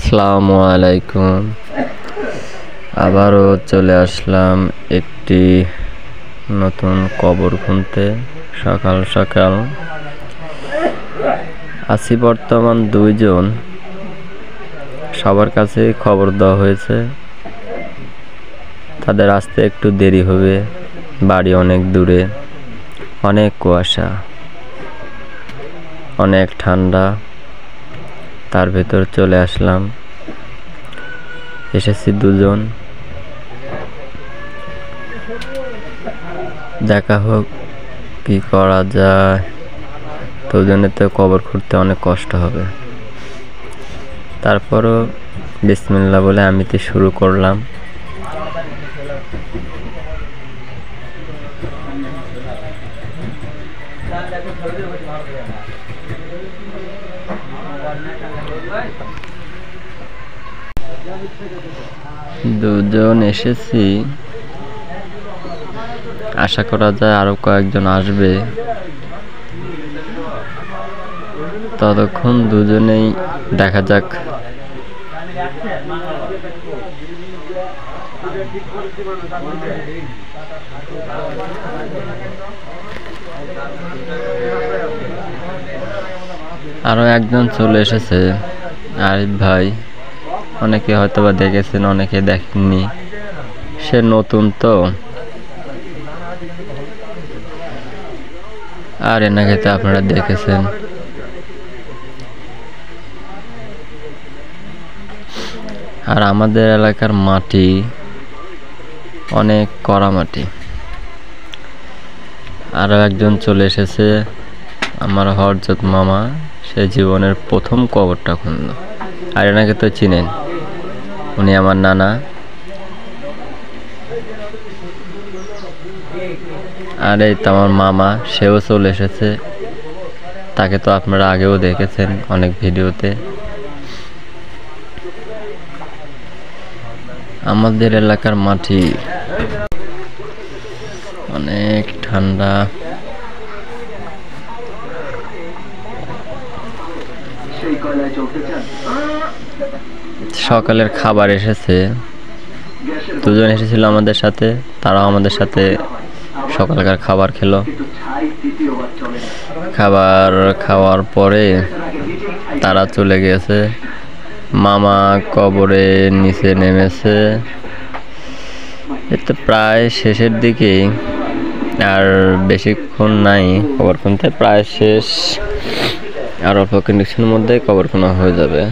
আসসালামু আলাইকুম। আবারও চলে আসলাম একটি নতুন কবর খুঁড়তে। সকাল সকাল আছি বর্তমান দুইজন। সবার কাছে খবর দেওয়া হয়েছে তাদের আসতে একটু দেরি হবে, বাড়ি অনেক দূরে, অনেক কুয়াশা, অনেক ঠান্ডা। তার ভেতর চলে আসলাম, এসেছি দুজন। দেখা হোক কি করা যায়। দুজনে তো কবর খুঁড়তে অনেক কষ্ট হবে, তারপরও বিসমিল্লাহ বলে আমি তো শুরু করলাম। দুজন এসেছি, আশা করা যায় আরো কয়েকজন আসবে। ততক্ষণ দুজনেই দেখা যাক। আরো একজন চলে এসেছে, আরিফ ভাই। অনেকে হয়তোবা দেখেছেন, অনেকে দেখেননি, সে নতুন তো। আর এনাকে তো আপনারা দেখেছেন। আর আমাদের এলাকার মাটি অনেক কড়া মাটি। আরো একজন চলে এসেছে, আমার হরজত মামা। সে জীবনের প্রথম কবরটা খুঁড়ল। আর এনাকে তো চিনেন, উনি আমার নানা। আর এই তো আমার মামা, সেও চলে এসেছে। তাকে তো আপনারা আগেও দেখেছেন অনেক ভিডিওতে। আমাদের এলাকার মাটি অনেক ঠান্ডা। সকালের খাবার এসেছে, দুজন এসেছিল আমাদের সাথে, তারাও আমাদের সাথে সকালকার খাবার খেলো। খাবার খাওয়ার পরে তারা চলে গেছে। মামা কবরে নিচে নেমেছে। এতে প্রায় শেষের দিকে, আর বেশিক্ষণ নাই কবর খুঁড়তে, প্রায় শেষ। আর অল্প কিছুক্ষণের মধ্যে কবর খোঁড়া হয়ে যাবে।